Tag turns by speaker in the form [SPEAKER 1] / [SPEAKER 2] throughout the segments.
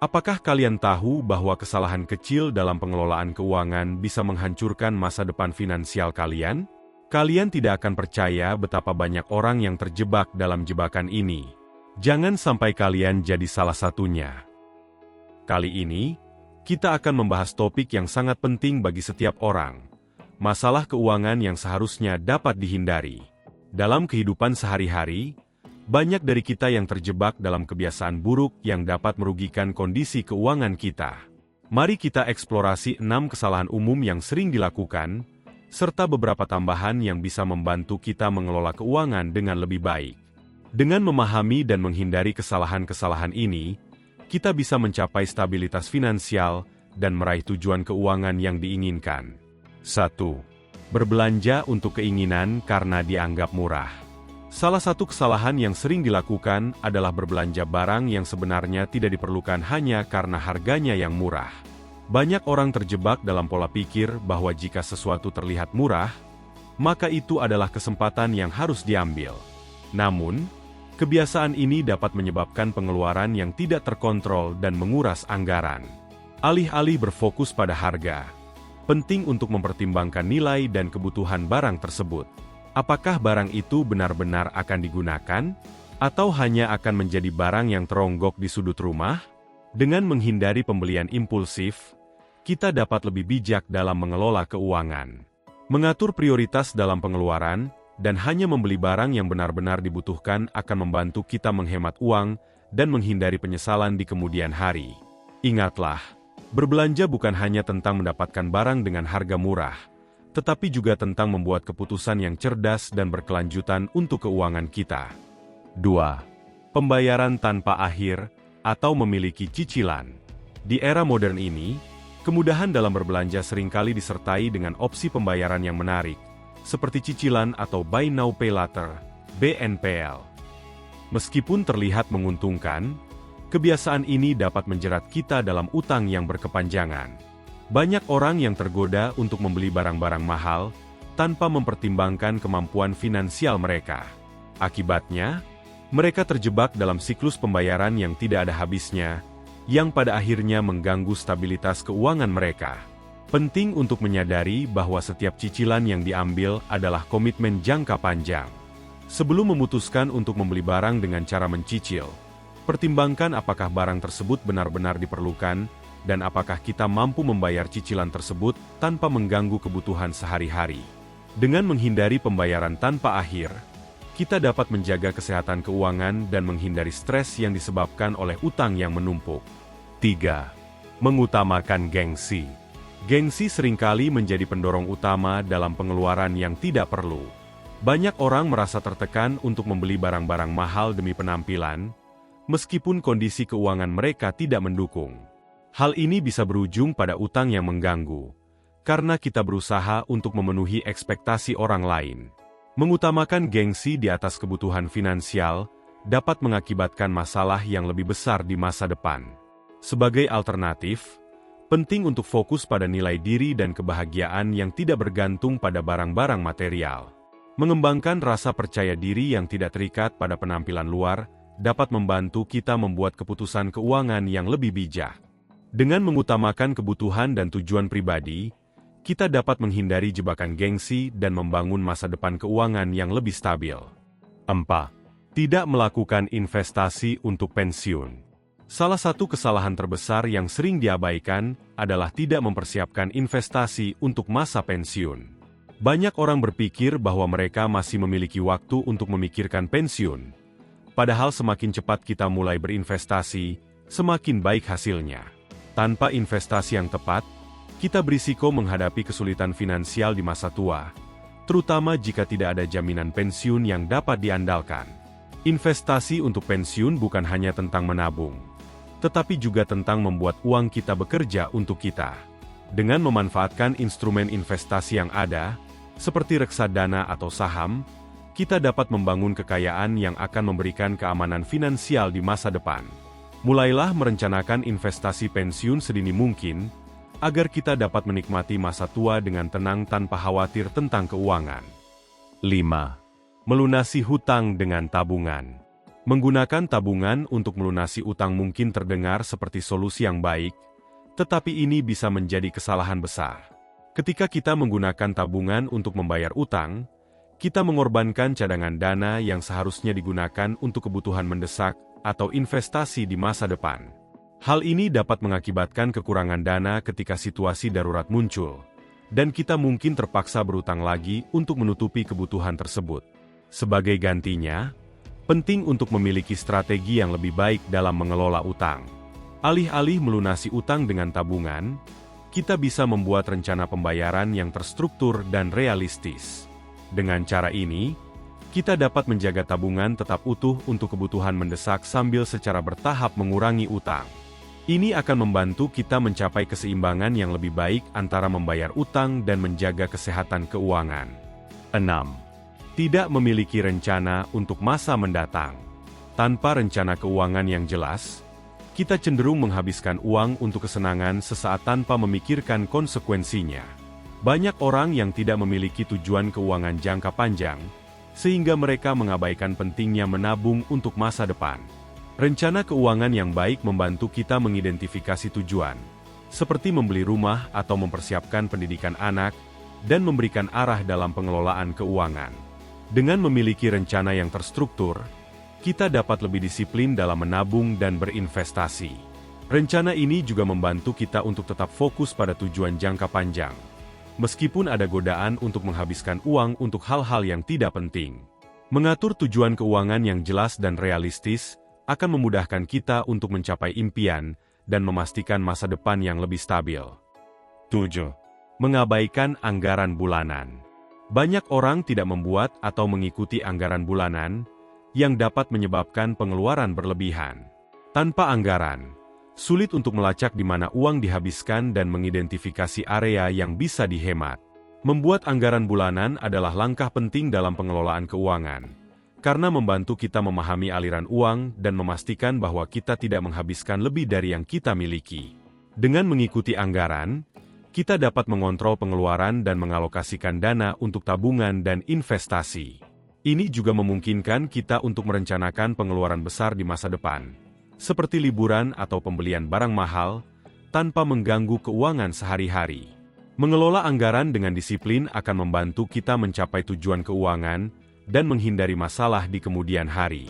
[SPEAKER 1] Apakah kalian tahu bahwa kesalahan kecil dalam pengelolaan keuangan bisa menghancurkan masa depan finansial kalian? Kalian tidak akan percaya betapa banyak orang yang terjebak dalam jebakan ini. Jangan sampai kalian jadi salah satunya. Kali ini, kita akan membahas topik yang sangat penting bagi setiap orang. Masalah keuangan yang seharusnya dapat dihindari. Dalam kehidupan sehari-hari, banyak dari kita yang terjebak dalam kebiasaan buruk yang dapat merugikan kondisi keuangan kita. Mari kita eksplorasi 6 kesalahan umum yang sering dilakukan, serta beberapa tambahan yang bisa membantu kita mengelola keuangan dengan lebih baik. Dengan memahami dan menghindari kesalahan-kesalahan ini, kita bisa mencapai stabilitas finansial dan meraih tujuan keuangan yang diinginkan. 1. Berbelanja untuk keinginan karena dianggap murah. Salah satu kesalahan yang sering dilakukan adalah berbelanja barang yang sebenarnya tidak diperlukan hanya karena harganya yang murah. Banyak orang terjebak dalam pola pikir bahwa jika sesuatu terlihat murah, maka itu adalah kesempatan yang harus diambil. Namun, kebiasaan ini dapat menyebabkan pengeluaran yang tidak terkontrol dan menguras anggaran. Alih-alih berfokus pada harga, penting untuk mempertimbangkan nilai dan kebutuhan barang tersebut. Apakah barang itu benar-benar akan digunakan, atau hanya akan menjadi barang yang teronggok di sudut rumah? Dengan menghindari pembelian impulsif, kita dapat lebih bijak dalam mengelola keuangan. Mengatur prioritas dalam pengeluaran, dan hanya membeli barang yang benar-benar dibutuhkan akan membantu kita menghemat uang dan menghindari penyesalan di kemudian hari. Ingatlah, berbelanja bukan hanya tentang mendapatkan barang dengan harga murah, tetapi juga tentang membuat keputusan yang cerdas dan berkelanjutan untuk keuangan kita. 2. Pembayaran tanpa akhir atau memiliki cicilan. Di era modern ini, kemudahan dalam berbelanja seringkali disertai dengan opsi pembayaran yang menarik, seperti cicilan atau Buy Now Pay Later, BNPL. Meskipun terlihat menguntungkan, kebiasaan ini dapat menjerat kita dalam utang yang berkepanjangan. Banyak orang yang tergoda untuk membeli barang-barang mahal, tanpa mempertimbangkan kemampuan finansial mereka. Akibatnya, mereka terjebak dalam siklus pembayaran yang tidak ada habisnya, yang pada akhirnya mengganggu stabilitas keuangan mereka. Penting untuk menyadari bahwa setiap cicilan yang diambil adalah komitmen jangka panjang. Sebelum memutuskan untuk membeli barang dengan cara mencicil, pertimbangkan apakah barang tersebut benar-benar diperlukan, dan apakah kita mampu membayar cicilan tersebut tanpa mengganggu kebutuhan sehari-hari. Dengan menghindari pembayaran tanpa akhir, kita dapat menjaga kesehatan keuangan dan menghindari stres yang disebabkan oleh utang yang menumpuk. 3. Mengutamakan gengsi. Gengsi seringkali menjadi pendorong utama dalam pengeluaran yang tidak perlu. Banyak orang merasa tertekan untuk membeli barang-barang mahal demi penampilan, meskipun kondisi keuangan mereka tidak mendukung. Hal ini bisa berujung pada utang yang mengganggu, karena kita berusaha untuk memenuhi ekspektasi orang lain. Mengutamakan gengsi di atas kebutuhan finansial dapat mengakibatkan masalah yang lebih besar di masa depan. Sebagai alternatif, penting untuk fokus pada nilai diri dan kebahagiaan yang tidak bergantung pada barang-barang material. Mengembangkan rasa percaya diri yang tidak terikat pada penampilan luar dapat membantu kita membuat keputusan keuangan yang lebih bijak. Dengan mengutamakan kebutuhan dan tujuan pribadi, kita dapat menghindari jebakan gengsi dan membangun masa depan keuangan yang lebih stabil. 4. Tidak melakukan investasi untuk pensiun. Salah satu kesalahan terbesar yang sering diabaikan adalah tidak mempersiapkan investasi untuk masa pensiun. Banyak orang berpikir bahwa mereka masih memiliki waktu untuk memikirkan pensiun. Padahal semakin cepat kita mulai berinvestasi, semakin baik hasilnya. Tanpa investasi yang tepat, kita berisiko menghadapi kesulitan finansial di masa tua, terutama jika tidak ada jaminan pensiun yang dapat diandalkan. Investasi untuk pensiun bukan hanya tentang menabung, tetapi juga tentang membuat uang kita bekerja untuk kita. Dengan memanfaatkan instrumen investasi yang ada, seperti reksadana atau saham, kita dapat membangun kekayaan yang akan memberikan keamanan finansial di masa depan. Mulailah merencanakan investasi pensiun sedini mungkin, agar kita dapat menikmati masa tua dengan tenang tanpa khawatir tentang keuangan. 5. Melunasi hutang dengan tabungan. Menggunakan tabungan untuk melunasi utang mungkin terdengar seperti solusi yang baik, tetapi ini bisa menjadi kesalahan besar. Ketika kita menggunakan tabungan untuk membayar utang, kita mengorbankan cadangan dana yang seharusnya digunakan untuk kebutuhan mendesak atau investasi di masa depan. Hal ini dapat mengakibatkan kekurangan dana ketika situasi darurat muncul, dan kita mungkin terpaksa berutang lagi untuk menutupi kebutuhan tersebut. Sebagai gantinya, penting untuk memiliki strategi yang lebih baik dalam mengelola utang. Alih-alih melunasi utang dengan tabungan, kita bisa membuat rencana pembayaran yang terstruktur dan realistis. Dengan cara ini, kita dapat menjaga tabungan tetap utuh untuk kebutuhan mendesak sambil secara bertahap mengurangi utang. Ini akan membantu kita mencapai keseimbangan yang lebih baik antara membayar utang dan menjaga kesehatan keuangan. 6. Tidak memiliki rencana untuk masa mendatang. Tanpa rencana keuangan yang jelas, kita cenderung menghabiskan uang untuk kesenangan sesaat tanpa memikirkan konsekuensinya. Banyak orang yang tidak memiliki tujuan keuangan jangka panjang, sehingga mereka mengabaikan pentingnya menabung untuk masa depan. Rencana keuangan yang baik membantu kita mengidentifikasi tujuan, seperti membeli rumah atau mempersiapkan pendidikan anak, dan memberikan arah dalam pengelolaan keuangan. Dengan memiliki rencana yang terstruktur, kita dapat lebih disiplin dalam menabung dan berinvestasi. Rencana ini juga membantu kita untuk tetap fokus pada tujuan jangka panjang, meskipun ada godaan untuk menghabiskan uang untuk hal-hal yang tidak penting. Mengatur tujuan keuangan yang jelas dan realistis akan memudahkan kita untuk mencapai impian dan memastikan masa depan yang lebih stabil. 7. Mengabaikan anggaran bulanan. Banyak orang tidak membuat atau mengikuti anggaran bulanan, yang dapat menyebabkan pengeluaran berlebihan. Tanpa anggaran, sulit untuk melacak di mana uang dihabiskan dan mengidentifikasi area yang bisa dihemat. Membuat anggaran bulanan adalah langkah penting dalam pengelolaan keuangan, karena membantu kita memahami aliran uang dan memastikan bahwa kita tidak menghabiskan lebih dari yang kita miliki. Dengan mengikuti anggaran, kita dapat mengontrol pengeluaran dan mengalokasikan dana untuk tabungan dan investasi. Ini juga memungkinkan kita untuk merencanakan pengeluaran besar di masa depan, seperti liburan atau pembelian barang mahal, tanpa mengganggu keuangan sehari-hari. Mengelola anggaran dengan disiplin akan membantu kita mencapai tujuan keuangan dan menghindari masalah di kemudian hari.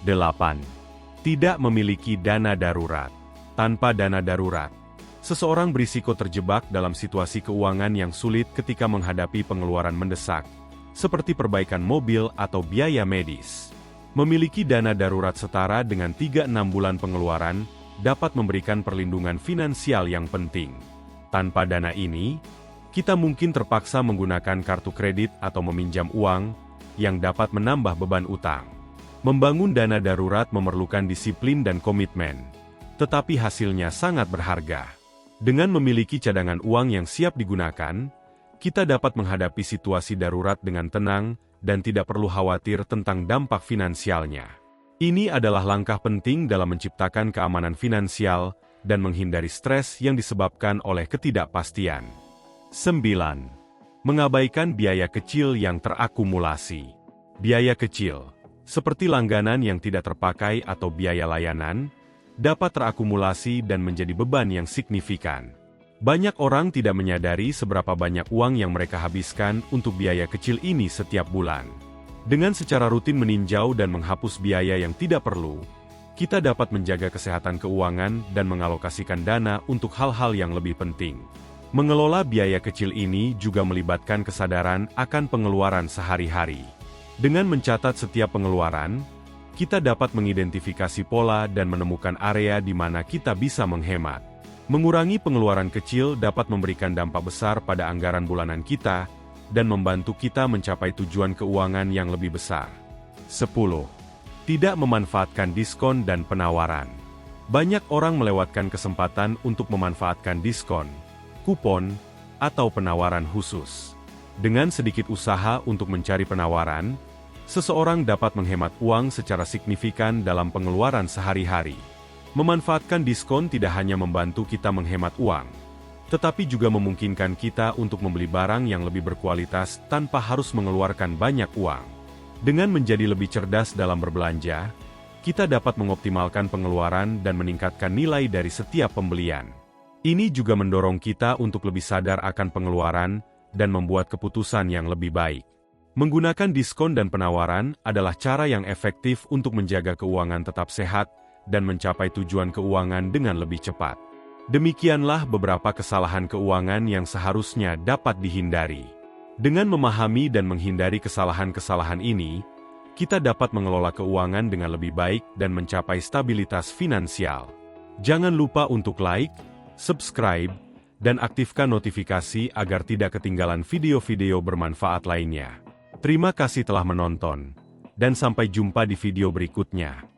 [SPEAKER 1] 8. Tidak memiliki dana darurat. Tanpa dana darurat, seseorang berisiko terjebak dalam situasi keuangan yang sulit ketika menghadapi pengeluaran mendesak, seperti perbaikan mobil atau biaya medis. Memiliki dana darurat setara dengan 3-6 bulan pengeluaran dapat memberikan perlindungan finansial yang penting. Tanpa dana ini, kita mungkin terpaksa menggunakan kartu kredit atau meminjam uang, yang dapat menambah beban utang. Membangun dana darurat memerlukan disiplin dan komitmen, tetapi hasilnya sangat berharga. Dengan memiliki cadangan uang yang siap digunakan, kita dapat menghadapi situasi darurat dengan tenang dan tidak perlu khawatir tentang dampak finansialnya. Ini adalah langkah penting dalam menciptakan keamanan finansial dan menghindari stres yang disebabkan oleh ketidakpastian. 9. Mengabaikan biaya kecil yang terakumulasi. Biaya kecil, seperti langganan yang tidak terpakai atau biaya layanan, dapat terakumulasi dan menjadi beban yang signifikan. Banyak orang tidak menyadari seberapa banyak uang yang mereka habiskan untuk biaya kecil ini setiap bulan. Dengan secara rutin meninjau dan menghapus biaya yang tidak perlu, kita dapat menjaga kesehatan keuangan dan mengalokasikan dana untuk hal-hal yang lebih penting. Mengelola biaya kecil ini juga melibatkan kesadaran akan pengeluaran sehari-hari. Dengan mencatat setiap pengeluaran, kita dapat mengidentifikasi pola dan menemukan area di mana kita bisa menghemat. Mengurangi pengeluaran kecil dapat memberikan dampak besar pada anggaran bulanan kita dan membantu kita mencapai tujuan keuangan yang lebih besar. 10. Tidak memanfaatkan diskon dan penawaran. Banyak orang melewatkan kesempatan untuk memanfaatkan diskon, kupon, atau penawaran khusus. Dengan sedikit usaha untuk mencari penawaran, seseorang dapat menghemat uang secara signifikan dalam pengeluaran sehari-hari. Memanfaatkan diskon tidak hanya membantu kita menghemat uang, tetapi juga memungkinkan kita untuk membeli barang yang lebih berkualitas tanpa harus mengeluarkan banyak uang. Dengan menjadi lebih cerdas dalam berbelanja, kita dapat mengoptimalkan pengeluaran dan meningkatkan nilai dari setiap pembelian. Ini juga mendorong kita untuk lebih sadar akan pengeluaran dan membuat keputusan yang lebih baik. Menggunakan diskon dan penawaran adalah cara yang efektif untuk menjaga keuangan tetap sehat dan mencapai tujuan keuangan dengan lebih cepat. Demikianlah beberapa kesalahan keuangan yang seharusnya dapat dihindari. Dengan memahami dan menghindari kesalahan-kesalahan ini, kita dapat mengelola keuangan dengan lebih baik dan mencapai stabilitas finansial. Jangan lupa untuk like, subscribe, dan aktifkan notifikasi agar tidak ketinggalan video-video bermanfaat lainnya. Terima kasih telah menonton, dan sampai jumpa di video berikutnya.